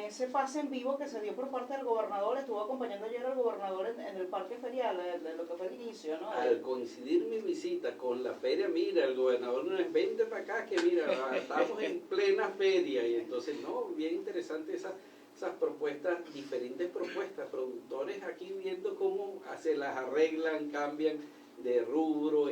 ese pase en vivo que se dio por parte del gobernador, estuvo acompañando ayer al gobernador en el parque ferial, de lo que fue el inicio, ¿no? Al coincidir mi visita con la feria, mira, el gobernador nos vente para acá, que mira, estamos en plena feria, y entonces, no, bien interesante esas propuestas, diferentes propuestas, productores aquí viendo cómo se las arreglan, cambian de rubro,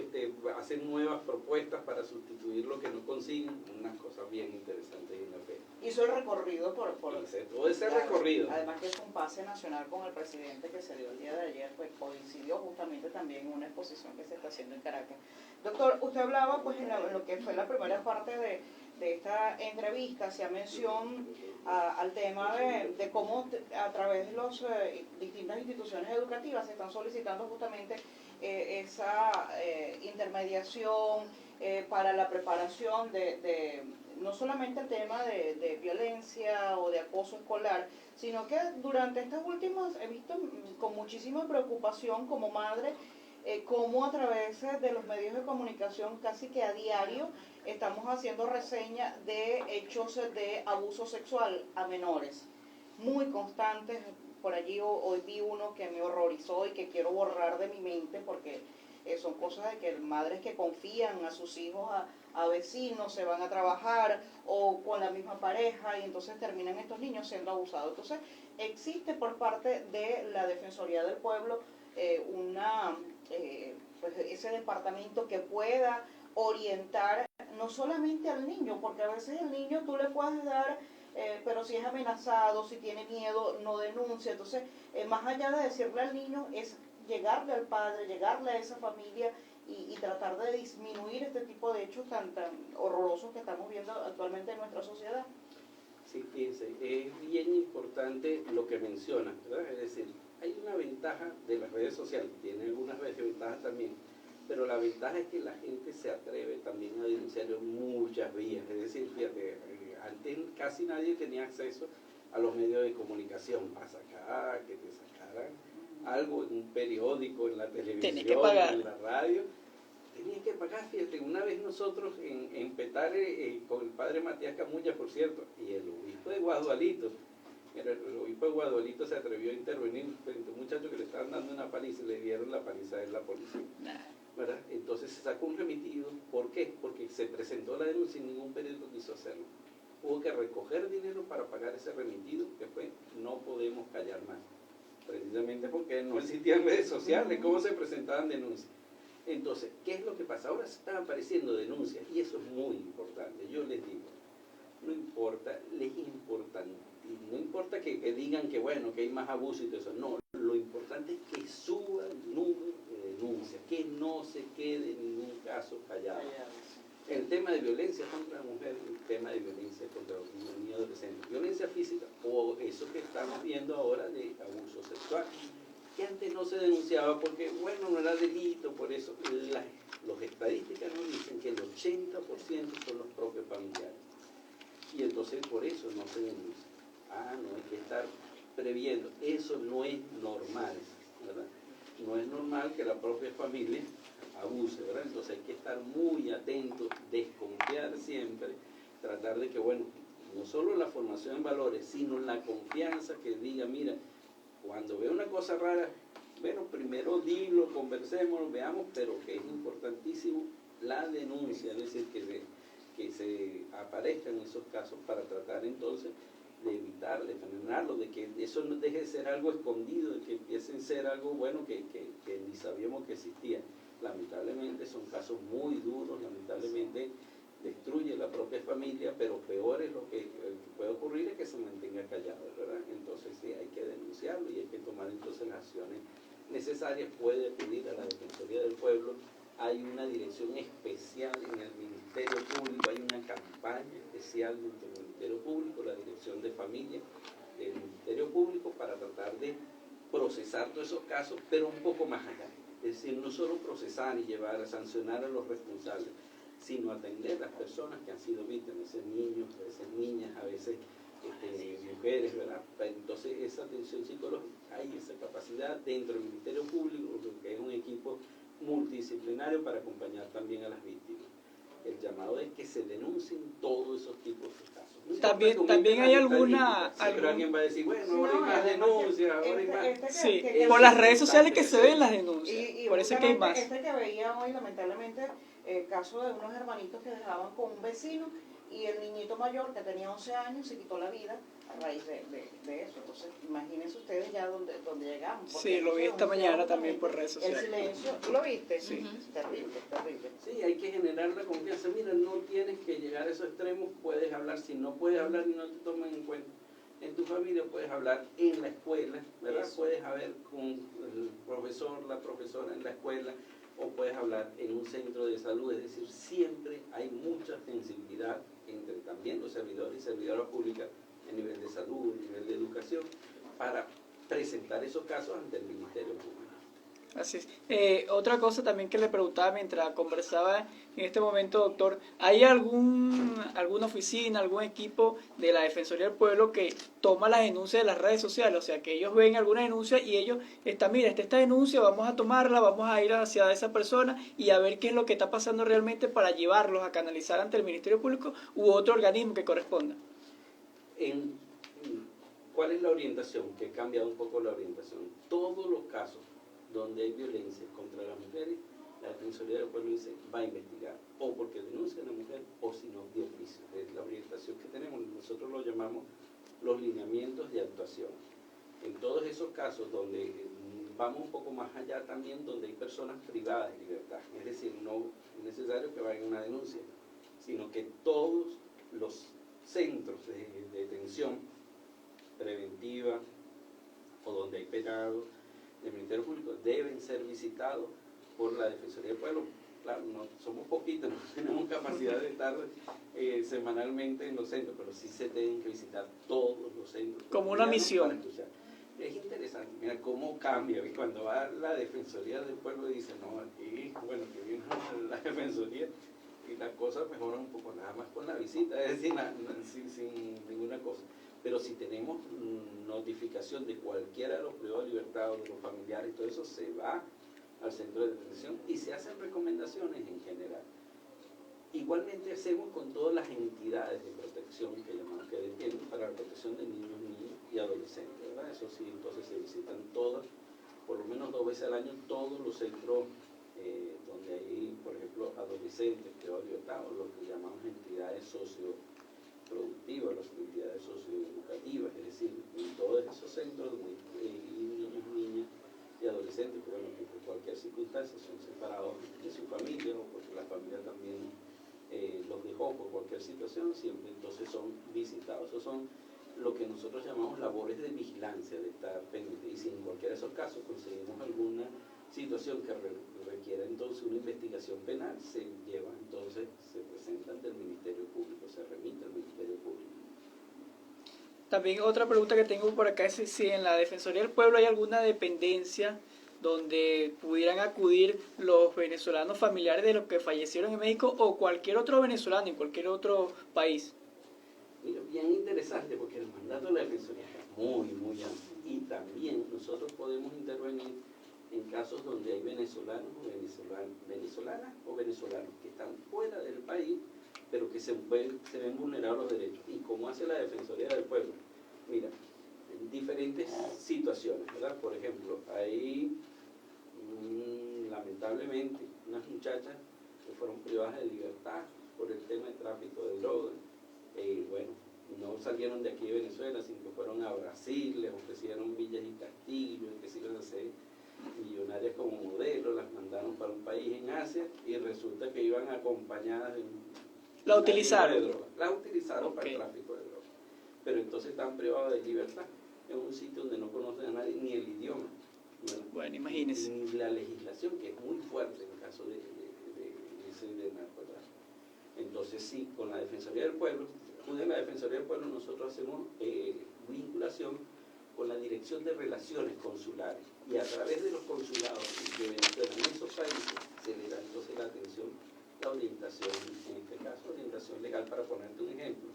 hacen nuevas propuestas para sustituir lo que no consiguen, unas cosas bien interesantes en la feria. Hizo el recorrido por todo ese recorrido. Además que es un pase nacional con el presidente que se dio el día de ayer, pues coincidió justamente también en una exposición que se está haciendo en Caracas. Doctor, usted hablaba pues en lo que fue la primera parte de esta entrevista, hacía mención al tema de cómo a través de las distintas instituciones educativas se están solicitando justamente esa intermediación para la preparación de no solamente el tema de violencia o de acoso escolar, sino que durante estas últimas he visto con muchísima preocupación como madre cómo a través de los medios de comunicación casi que a diario estamos haciendo reseña de hechos de abuso sexual a menores, muy constantes. Por allí hoy vi uno que me horrorizó y que quiero borrar de mi mente porque son cosas de que madres que confían a sus hijos a vecinos, se van a trabajar o con la misma pareja y entonces terminan estos niños siendo abusados. Entonces existe por parte de la Defensoría del Pueblo pues ese departamento que pueda orientar no solamente al niño, porque a veces el niño tú le puedes dar pero si es amenazado, si tiene miedo, no denuncia. Entonces, más allá de decirle al niño, es llegarle al padre, llegarle a esa familia y tratar de disminuir este tipo de hechos tan horrorosos que estamos viendo actualmente en nuestra sociedad. Sí, fíjense, es bien importante lo que menciona, ¿verdad? Es decir, hay una ventaja de las redes sociales, tiene algunas desventajas también, pero la ventaja es que la gente se atreve también a denunciar en muchas vías. Es decir, fíjate, antes casi nadie tenía acceso a los medios de comunicación, para sacar, que te sacaran algo en un periódico, en la televisión, en la radio. Tenías que pagar, fíjate, una vez nosotros en Petare, con el padre Matías Camulla, por cierto, y el obispo de Guadualito, el obispo de Guadualito se atrevió a intervenir frente a un muchacho que le estaban dando una paliza y le dieron la paliza de la policía, ¿verdad? Entonces se sacó un remitido. ¿Por qué? Porque se presentó la denuncia y ningún periódico quiso hacerlo. Hubo que recoger dinero para pagar ese remitido, que fue no podemos callar más, precisamente porque no existían redes sociales. ¿Cómo se presentaban denuncias? Entonces, ¿qué es lo que pasa? Ahora se están apareciendo denuncias y eso es muy importante. Yo les digo, no importa, no importa que digan que bueno, que hay más abuso y todo eso. No, lo importante es que suba el número de denuncias, que no se quede ningún caso callado. El tema de violencia contra la mujer, el tema de violencia contra los niños y adolescentes, violencia física o eso que estamos viendo ahora de abuso sexual, que antes no se denunciaba porque, bueno, no era delito, por eso las estadísticas nos dicen que el 80% son los propios familiares. Y entonces por eso no se denuncia. No hay que estar previendo. Eso no es normal, ¿verdad? No es normal que la propia familia abuse, ¿verdad? Entonces hay que estar muy atentos, desconfiar siempre, tratar de que, bueno, no solo la formación en valores, sino la confianza que diga, mira, cuando veo una cosa rara, bueno, primero dilo, conversemos, veamos, pero que es importantísimo la denuncia, es decir, que se aparezcan esos casos para tratar entonces de evitar, de frenarlo, de que eso no deje de ser algo escondido, de que empiecen a ser algo bueno que ni sabíamos que existía. Lamentablemente son casos muy duros, lamentablemente destruye la propia familia, pero peor es lo que puede ocurrir es que se mantenga callado, ¿verdad? Entonces sí, hay que denunciarlo y hay que tomar entonces las acciones necesarias. Puede pedir a la Defensoría del Pueblo, hay una dirección especial en el Ministerio Público, hay una campaña especial dentro del Ministerio Público, la Dirección de Familia del Ministerio Público, para tratar de procesar todos esos casos, pero un poco más allá. Es decir, no solo procesar y llevar a sancionar a los responsables, sino atender a las personas que han sido víctimas, a veces niños, a veces niñas, a veces mujeres, ¿verdad? Entonces esa atención psicológica, hay esa capacidad dentro del Ministerio Público, que es un equipo multidisciplinario para acompañar también a las víctimas. El llamado es que se denuncien todos esos tipos de casos. También hay alguna... Pero alguien va a decir, bueno, ahora hay más denuncias, ahora hay más... Sí, por las redes sociales que se ven las denuncias, y por eso es que hay más. que veía hoy, lamentablemente, el caso de unos hermanitos que dejaban con un vecino y el niñito mayor que tenía 11 años se quitó la vida a raíz de eso. Entonces, imagínense ustedes ya donde llegamos. Sí, lo vi esta mañana también por redes sociales. El silencio, ¿tú lo viste? Sí. Terrible, terrible. Sí, hay que generar la confianza. Mira, no tienes que llegar a esos extremos, puedes hablar. Si no puedes hablar y no te toman en cuenta en tu familia, puedes hablar en la escuela, ¿verdad? Eso. Puedes hablar con el profesor, la profesora en la escuela, o puedes hablar en un centro de salud. Es decir, siempre hay mucha sensibilidad entre también los servidores y servidoras públicas a nivel de salud, a nivel de educación, para presentar esos casos ante el Ministerio Público. Así es. Otra cosa también que le preguntaba mientras conversaba en este momento, doctor, ¿hay alguna oficina, algún equipo de la Defensoría del Pueblo que toma las denuncias de las redes sociales? O sea, que ellos ven alguna denuncia y ellos mira, esta denuncia, vamos a tomarla, vamos a ir hacia esa persona y a ver qué es lo que está pasando realmente para llevarlos a canalizar ante el Ministerio Público u otro organismo que corresponda. ¿Cuál es la orientación? Que ha cambiado un poco la orientación. Todos los casos donde hay violencia contra las mujeres, la Defensoría del Pueblo dice, va a investigar, o porque denuncia a la mujer, o si no, de oficio. Es la orientación que tenemos, nosotros lo llamamos los lineamientos de actuación. En todos esos casos donde vamos un poco más allá también, donde hay personas privadas de libertad, es decir, no es necesario que vayan una denuncia, sino que todos los centros de detención preventiva o donde hay penados del Ministerio Público deben ser visitados por la Defensoría del Pueblo. Claro, no somos poquitos, no tenemos capacidad de estar semanalmente en los centros, pero sí se tienen que visitar todos los centros. Como una misión. Es interesante, mira cómo cambia. Cuando va la Defensoría del Pueblo dice, no, aquí, bueno, que viene la Defensoría y las cosas mejoran un poco, nada más con la visita, es decir, sin ninguna cosa. Pero si tenemos notificación de cualquiera de los privados de libertad o de los familiares, todo eso se va al centro de detención y se hacen recomendaciones en general. Igualmente hacemos con todas las entidades de protección que llamamos que detienen para la protección de niños, niñas y adolescentes, ¿verdad? Eso sí, entonces se visitan todas, por lo menos 2 veces al año, todos los centros donde hay, por ejemplo, adolescentes, privados de libertad, o lo que llamamos entidades socioproductivas, las entidades socioeducativas, es decir, en todos esos centros donde hay niños, niñas y adolescentes, pero bueno, que por cualquier circunstancia son separados de su familia o porque la familia también los dejó por cualquier situación, siempre entonces son visitados. Esos son lo que nosotros llamamos labores de vigilancia, de estar pendiente. Y si en cualquiera de esos casos conseguimos alguna situación que requiera entonces una investigación penal, se lleva entonces, se presenta ante el Ministerio Público, se remite al Ministerio Público. También otra pregunta que tengo por acá es si en la Defensoría del Pueblo hay alguna dependencia donde pudieran acudir los venezolanos familiares de los que fallecieron en México o cualquier otro venezolano en cualquier otro país. Mira, bien interesante porque el mandato de la Defensoría es muy, muy amplio y también nosotros podemos intervenir en casos donde hay venezolanas o venezolanos que están fuera del país pero que se ven vulnerados los derechos. ¿Y cómo hace la Defensoría del Pueblo? Mira, en diferentes situaciones, ¿verdad? Por ejemplo, hay lamentablemente unas muchachas que fueron privadas de libertad por el tema de tráfico de drogas. Bueno, no salieron de aquí de Venezuela, sino que fueron a Brasil, les ofrecieron villas y castillos, que se iban a hacer millonarias como modelo, las mandaron para un país en Asia y resulta que iban acompañadas de la utilizaron. La utilizaron para el tráfico de drogas. Pero entonces están privados de libertad en un sitio donde no conocen a nadie ni el idioma. Bueno, imagínense. Ni la legislación, que es muy fuerte en el caso de narcotráfico. Entonces sí, con la Defensoría del Pueblo, en la Defensoría del Pueblo nosotros hacemos vinculación con la Dirección de Relaciones Consulares y a través de los consulados de Venezuela en esos países se le da entonces la atención, la orientación, en este caso orientación legal para ponerte un ejemplo.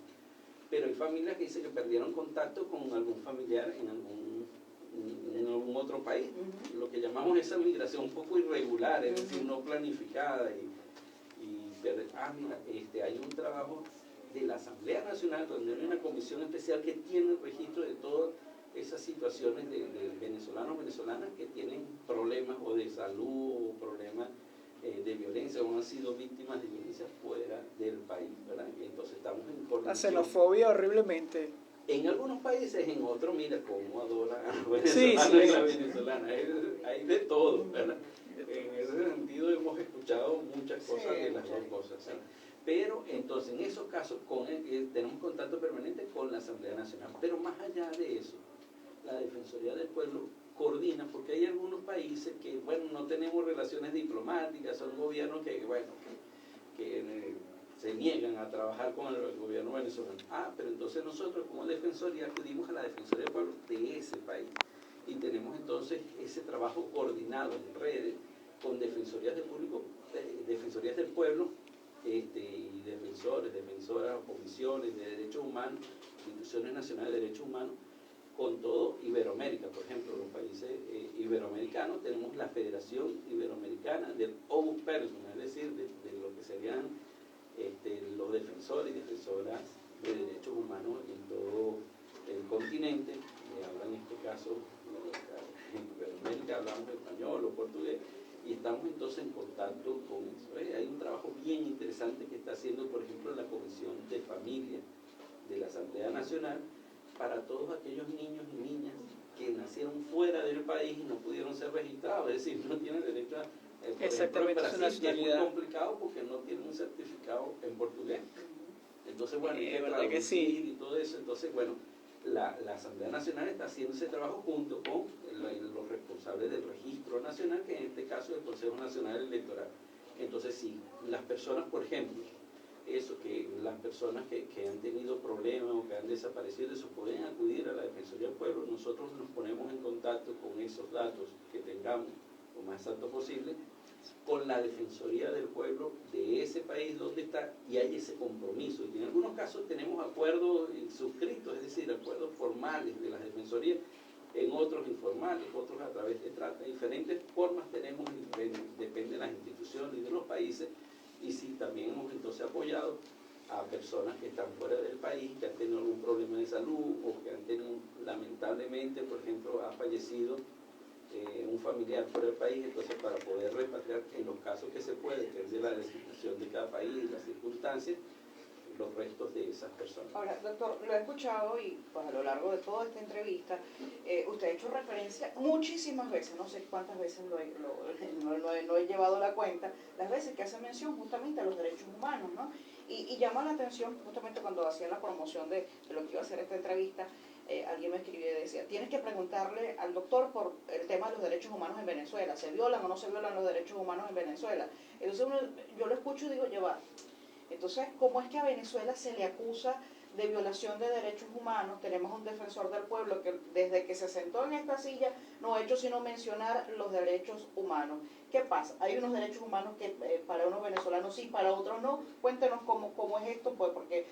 Pero hay familias que dicen que perdieron contacto con algún familiar en algún otro país, lo que llamamos esa migración un poco irregular, es decir, no planificada mira, hay un trabajo de la Asamblea Nacional, donde hay una comisión especial que tiene el registro de todas esas situaciones de venezolanos, venezolanas que tienen problemas o de salud o problemas de violencia o han sido víctimas de violencia fuera del país, ¿verdad? Entonces estamos en La coordinación. xenofobia horriblemente. En algunos países, en otros, mira cómo adoran a los Sí, venezolanos sí. y las venezolanas. Hay de todo, ¿verdad? En ese sentido hemos escuchado muchas cosas de las dos cosas, ¿sí? Pero entonces en esos casos tenemos contacto permanente con la Asamblea Nacional. Pero más allá de eso, la Defensoría del Pueblo coordina, porque hay algunos países que, bueno, no tenemos relaciones diplomáticas, son gobiernos que, bueno, que se niegan a trabajar con el gobierno venezolano. Pero entonces nosotros como Defensoría acudimos a la Defensoría del Pueblo de ese país y tenemos entonces ese trabajo coordinado en redes con defensorías del público, defensorías del pueblo, y defensores, defensoras, comisiones de derechos humanos, instituciones nacionales de derechos humanos, con todo Iberoamérica. Por ejemplo, los países iberoamericanos, tenemos la Federación Iberoamericana del Obus Persona, es decir, de lo que serían los defensores y defensoras de derechos humanos en todo el continente. Hablan en este caso, en Iberoamérica hablamos español o portugués, y estamos entonces en contacto con eso. Hay un trabajo bien interesante que está haciendo, por ejemplo, la Comisión de Familia de la Asamblea Nacional para todos aquellos niños y niñas que nacieron fuera del país y no pudieron ser registrados, es decir, no tienen derecho a... por Exactamente, ejemplo, en Brasil, su es muy nacionalidad. complicado porque no tienen un certificado en portugués. Entonces, bueno, hay que ¿Verdad que traducir sí? y todo eso. Entonces, bueno, la Asamblea Nacional está haciendo ese trabajo junto con los responsables del registro nacional, que en este caso es el Consejo Nacional Electoral. Entonces, sí, las personas, por ejemplo, que las personas que han tenido problemas o que han desaparecido, eso pueden acudir a la Defensoría del Pueblo. Nosotros nos ponemos en contacto con esos datos que tengamos lo más exacto posible con la Defensoría del Pueblo de ese país donde está, y hay ese compromiso. Y en algunos casos tenemos acuerdos suscritos, es decir, acuerdos formales de las defensorías, en otros informales, otros a través de trata. Diferentes formas tenemos, depende de las instituciones y de los países. Y sí, también hemos entonces apoyado a personas que están fuera del país, que han tenido algún problema de salud o que han tenido, lamentablemente, por ejemplo, ha fallecido un familiar fuera del país. Entonces, para poder repatriar en los casos que se puede, que es de la legislación de cada país, las circunstancias, los restos de esas personas. Ahora, doctor, lo he escuchado y pues a lo largo de toda esta entrevista, usted ha hecho referencia muchísimas veces, no sé cuántas veces no he llevado la cuenta, las veces que hace mención justamente a los derechos humanos, ¿no? Y llama la atención, justamente cuando hacía la promoción de lo que iba a ser esta entrevista, alguien me escribió y decía, tienes que preguntarle al doctor por el tema de los derechos humanos en Venezuela, ¿se violan o no se violan los derechos humanos en Venezuela? Entonces yo lo escucho y digo, lleva. Entonces, ¿cómo es que a Venezuela se le acusa de violación de derechos humanos? Tenemos un defensor del pueblo que desde que se sentó en esta silla no ha hecho sino mencionar los derechos humanos. ¿Qué pasa? Hay unos derechos humanos que para unos venezolanos sí, para otros no. Cuéntenos cómo es esto, pues, porque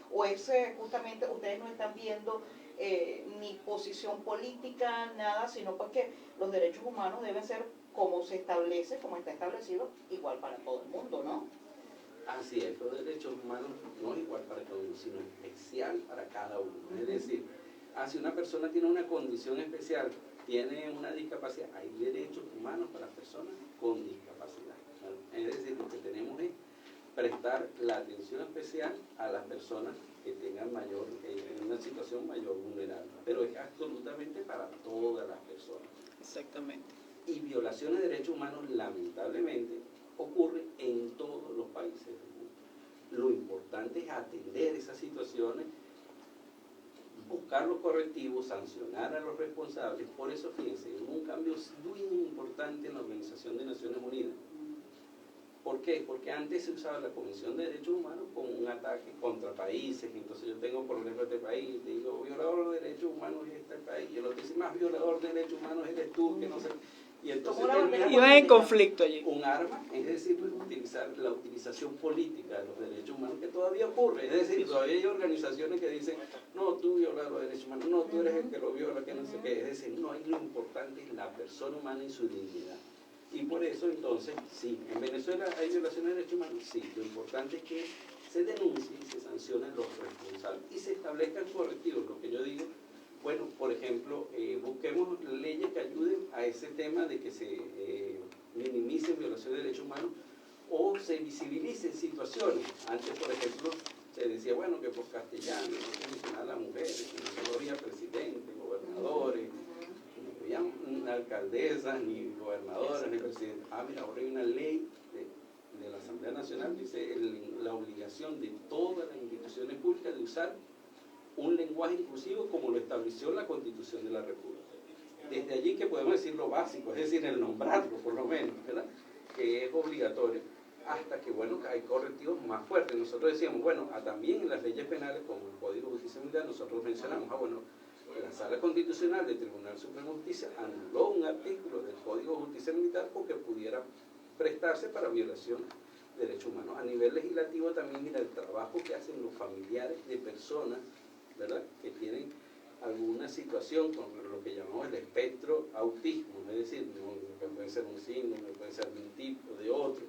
justamente ustedes no están viendo ni posición política, nada, sino pues que los derechos humanos deben ser como se establece, como está establecido, igual para todo el mundo, ¿no? Así es, los derechos humanos no es igual para cada uno, sino especial para cada uno. Es decir, si una persona tiene una condición especial, tiene una discapacidad, hay derechos humanos para personas con discapacidad. Es decir, lo que tenemos es prestar la atención especial a las personas que tengan en una situación mayor vulnerable, pero es absolutamente para todas las personas. Exactamente. Y violaciones de derechos humanos, lamentablemente, ocurre en todos los países del mundo. Lo importante es atender esas situaciones, buscar los correctivos, sancionar a los responsables. Por eso, fíjense, hubo un cambio muy importante en la Organización de Naciones Unidas. ¿Por qué? Porque antes se usaba la Convención de Derechos Humanos como un ataque contra países. Entonces yo tengo problemas de este país, te digo, violador de derechos humanos es este país, y el otro dice, más violador de derechos humanos eres tú, que no sé. Y entonces iban en conflicto allí. Un arma, es decir, utilizar la utilización política de los derechos humanos, que todavía ocurre. Es decir, todavía hay organizaciones que dicen, no, tú violas los derechos humanos, no, tú eres el que lo viola, que no sé qué. Es decir, no, lo importante es la persona humana y su dignidad. Y por eso, entonces, sí, en Venezuela hay violaciones de derechos humanos, sí. Lo importante es que se denuncie y se sancionen los responsables y se establezcan correctivos. Lo que yo digo, bueno, por ejemplo, busquemos leyes que ayuden a ese tema de que se minimicen violaciones de derechos humanos o se visibilicen situaciones. Antes, por ejemplo, se decía, bueno, que por castellano no se mencionaba a las mujeres, que no había presidentes, gobernadores, no había alcaldesas, ni gobernadoras, ni presidentes. Mira, ahora hay una ley de la Asamblea Nacional, dice la obligación de todas las instituciones públicas de usar un lenguaje inclusivo como lo estableció la Constitución de la República. Desde allí que podemos decir lo básico, es decir, el nombrarlo por lo menos, ¿verdad? Que es obligatorio, hasta que, bueno, hay correctivos más fuertes. Nosotros decíamos, bueno, también en las leyes penales, como el Código de Justicia Militar, nosotros mencionamos, bueno, la Sala Constitucional del Tribunal Supremo de Justicia anuló un artículo del Código de Justicia Militar porque pudiera prestarse para violación de derechos humanos. A nivel legislativo también, mira, el trabajo que hacen los familiares de personas, ¿verdad?, que tienen alguna situación con lo que llamamos el espectro autismo, es decir, no puede ser un signo, no puede ser de un tipo, de otro,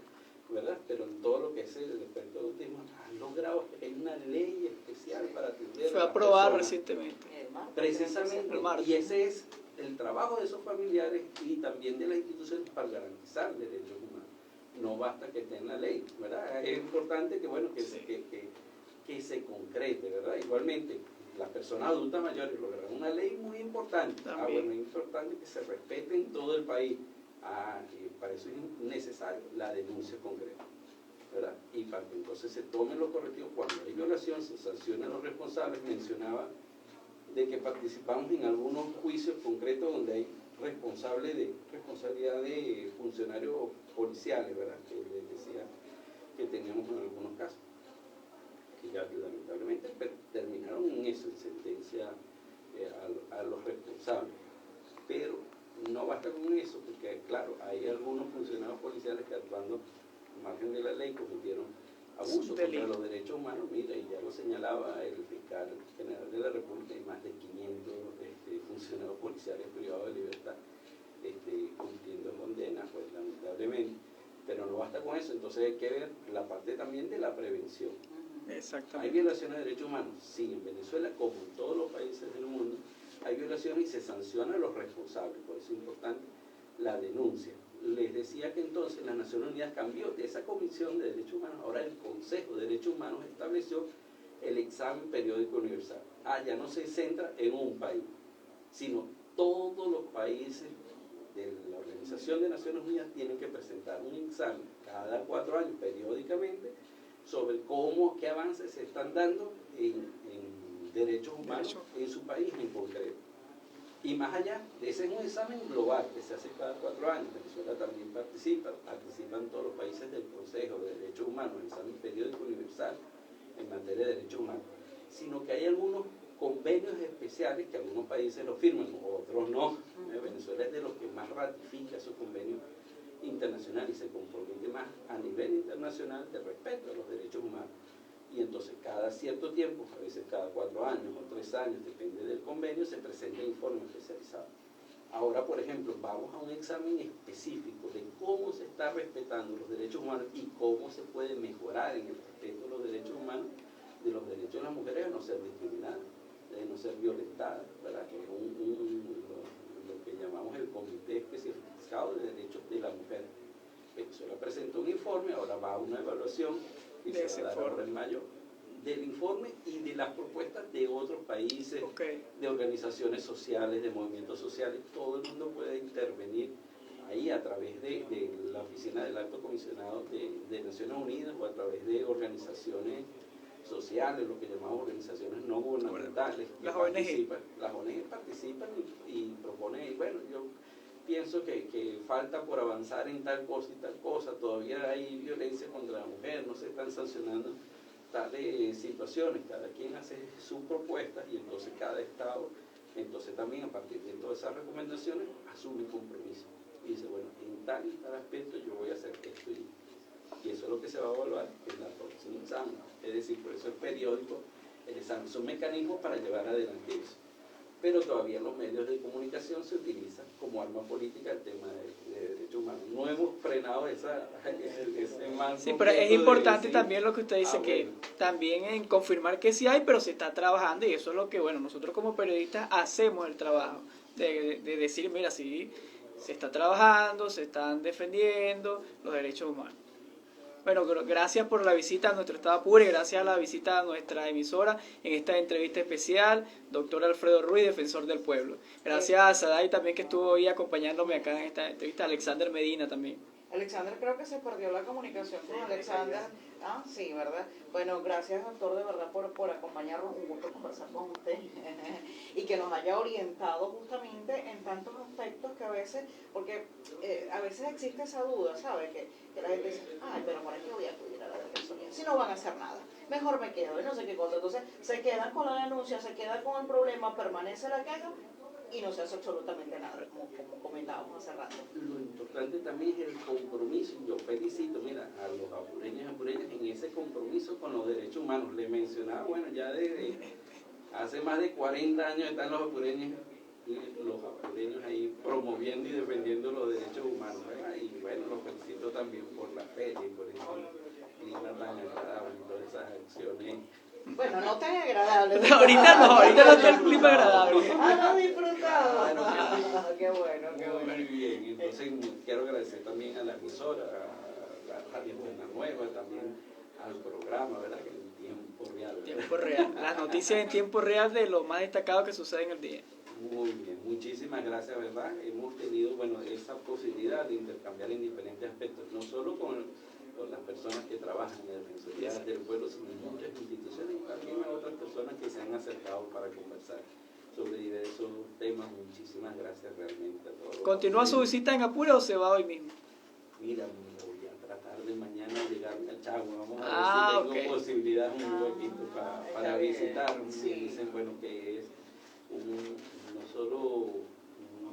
¿verdad? Pero en todo lo que es el espectro autismo, han logrado que hay una ley especial para atender. Fue aprobada recientemente. Precisamente, y ese es el trabajo de esos familiares y también de las instituciones para garantizar derechos humanos. No basta que esté en la ley, ¿verdad? Es importante que, bueno, que se concrete, ¿verdad? Igualmente, las personas adultas mayores lograron una ley muy importante. Bueno, es importante que se respete en todo el país. Y para eso es necesario la denuncia concreta, ¿verdad? Y para que entonces se tomen los correctivos cuando hay violación, se sancionan a los responsables. Mencionaba de que participamos en algunos juicios concretos donde hay responsabilidad de funcionarios policiales, ¿verdad? Que les decía que teníamos en algunos casos, que ya lamentablemente terminaron en eso, en sentencia a los responsables. Pero no basta con eso, porque claro, hay algunos funcionarios policiales que actuando al margen de la ley cometieron abusos contra los derechos humanos. Mira, y ya lo señalaba el fiscal general de la República, hay más de 500 funcionarios policiales privados de libertad cumpliendo condenas, pues lamentablemente. Pero no basta con eso, entonces hay que ver la parte también de la prevención. Exactamente. ¿Hay violaciones de derechos humanos? Sí, en Venezuela, como en todos los países del mundo, hay violaciones y se sancionan a los responsables. Por eso es importante la denuncia. Les decía que entonces las Naciones Unidas cambió de esa Comisión de Derechos Humanos, ahora el Consejo de Derechos Humanos estableció el examen periódico universal. Ya no se centra en un país, sino todos los países de la Organización de Naciones Unidas tienen que presentar un examen cada 4 años, periódicamente, sobre qué avances se están dando en derechos humanos en su país en concreto. Y más allá, ese es un examen global que se hace cada 4 años. Venezuela también participan todos los países del Consejo de Derechos Humanos, el examen periódico universal en materia de derechos humanos. Sino que hay algunos convenios especiales que algunos países lo firman, otros no. Venezuela es de los que más ratifica esos convenios internacionales y se compromete más a nivel internacional de respeto a los derechos humanos. Y entonces cada cierto tiempo, a veces cada 4 años o 3 años, depende del convenio, se presenta informe especializado. Ahora, por ejemplo, vamos a un examen específico de cómo se está respetando los derechos humanos y cómo se puede mejorar en el respeto de los derechos humanos, de los derechos de las mujeres de no ser discriminadas, de no ser violentadas, ¿verdad? Que es lo que llamamos el Comité Especializado de Derechos de la Mujer. Venezuela presentó un informe, ahora va a una evaluación y se va a dar ahora en mayo del informe y de las propuestas de otros países, de organizaciones sociales, de movimientos sociales. Todo el mundo puede intervenir ahí a través de la oficina del Alto Comisionado de Naciones Unidas o a través de organizaciones sociales, lo que llamamos organizaciones no gubernamentales. Las ONG. Las ONG participan y proponen, bueno, yo pienso que falta por avanzar en tal cosa y tal cosa, todavía hay violencia contra la mujer, no se están sancionando tales situaciones, cada quien hace sus propuestas y entonces cada Estado, entonces también a partir de todas esas recomendaciones, asume compromiso y dice, bueno, en tal y tal aspecto yo voy a hacer esto y eso es lo que se va a evaluar en la próxima examen, es decir, por eso el periódico, el examen son mecanismos para llevar adelante eso. pero todavía en los medios de comunicación se utiliza como arma política el tema de derechos humanos. No hemos frenado ese mal Sí, pero es momento de importante decir, también lo que usted dice, que bueno, también en confirmar que sí hay, pero se está trabajando, y eso es lo que, bueno, nosotros como periodistas hacemos el trabajo, de decir, mira, sí, se está trabajando, se están defendiendo los derechos humanos. Bueno, gracias por la visita a nuestro estado Apure, gracias a la visita a nuestra emisora en esta entrevista especial, doctor Alfredo Ruiz, defensor del pueblo. Gracias a Saday también, que estuvo hoy acompañándome acá en esta entrevista, Alexander Medina también. Alexander, creo que se perdió la comunicación con Alexander. Ah, sí, ¿verdad? Bueno, gracias, doctor, de verdad, por acompañarnos. Un gusto conversar con usted y que nos haya orientado justamente en tantos aspectos que a veces, porque a veces existe esa duda, ¿sabe? Que la gente dice, ay, pero ¿para qué voy a acudir a la defensoría si no van a hacer nada? Mejor me quedo y no sé qué cosa. Entonces, se quedan con la denuncia, se quedan con el problema, permanece la queja y no se hace absolutamente nada, como comentábamos hace rato. lo importante también es el compromiso. Yo felicito, mira, a los apureños y apureñas en ese compromiso con los derechos humanos. Le mencionaba, bueno, ya desde hace más de 40 años están los apureños ahí promoviendo y defendiendo los derechos humanos, ¿verdad? Y bueno, los felicito también por la feria y por ese clima tan agradable y todas esas acciones. Bueno, no tan agradable. Ahorita no está el clima agradable. Ah, no disfrutado. Bueno, Qué bueno, qué bueno. muy bien, entonces quiero agradecer también a la emisora, a la Radio Buena Nueva, también al programa, ¿verdad? Que en tiempo real. ¿verdad? Tiempo real. Las noticias en tiempo real de lo más destacado que sucede en el día. Muy bien, muchísimas gracias, ¿verdad? Hemos tenido, bueno, esa posibilidad de intercambiar en diferentes aspectos, no solo con las personas que trabajan en la Defensoría del Pueblo, sino en muchas instituciones y también a otras personas que se han acercado para conversar sobre diversos temas. Muchísimas gracias realmente a todos. ¿Continúa su visita en Apure o se va hoy mismo? Mira, voy a tratar de mañana llegarme a Chagua. Vamos Ah, a ver si tengo posibilidad, un huequito para visitar. Sí. Dicen, bueno, que es no solo un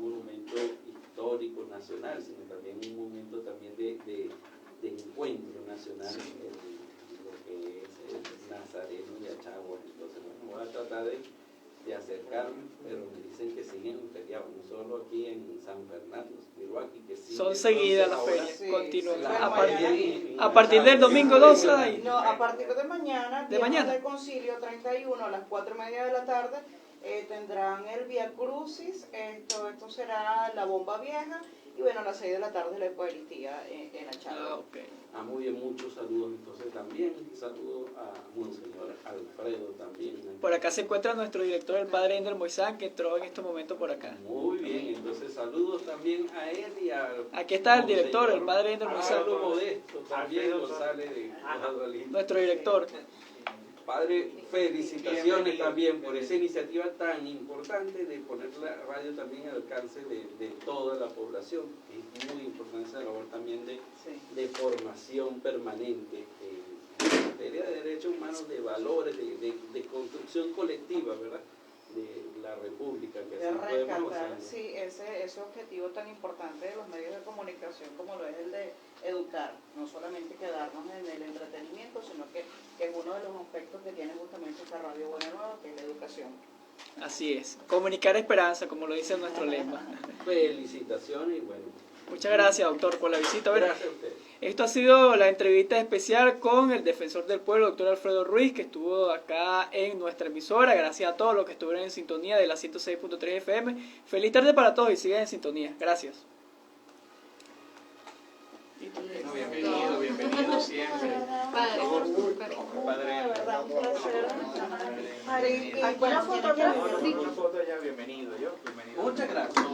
monumento histórico nacional, sino también un momento también de encuentro nacional en lo que es el Nazareno y Achagua. Entonces, bueno, voy a tratar de acercarme, pero me dicen que siguen feriados, no solo aquí en San Fernando, Milwaukee, que sí. Son seguidas las ahora ferias, sí, continúan. sí, A partir del domingo 12 hay. No, a partir de mañana, ¿De mañana? del Concilio 31 a las 4:30 de la tarde, tendrán el Vía Crucis, esto será la Bomba Vieja, y bueno, a las 6 de la tarde la Eucaristía en Achagua. Ok. Muy bien, muchos saludos entonces también. Saludos a Monseñor Alfredo también. Por acá se encuentra nuestro director, el padre Ender Moisán, que entró en este momento por acá. Muy bien, entonces saludos también a él y al... Aquí está el director, el padre Ender Moisán, Pablo Modesto, también González de Guadalupe. nuestro director. Padre, felicitaciones también por esa iniciativa tan importante de poner la radio también al alcance de toda la población. Es muy importante esa labor también de formación permanente en materia de derechos humanos, de valores, de construcción colectiva, ¿verdad? De la República, que De así podemos rescatar, hacer. sí, ese objetivo tan importante de los medios de comunicación como lo es el de educar, no solamente quedarnos en el entretenimiento, sino que es uno de los aspectos que tiene justamente esta Radio Buena Nueva, que es la educación. Así es. Comunicar esperanza, como lo dice nuestro lema. Felicitaciones y bueno. Muchas gracias, doctor, por la visita. Bueno, Gracias a usted. esto ha sido la entrevista especial con el defensor del pueblo, doctor Alfredo Ruiz, que estuvo acá en nuestra emisora. Gracias a todos los que estuvieron en sintonía de la 106.3 FM. Feliz tarde para todos y sigan en sintonía. Gracias. Bienvenido siempre. Padre, de verdad, un placer. Una foto, Una foto ya, bienvenido. Bienvenido. Muchas gracias.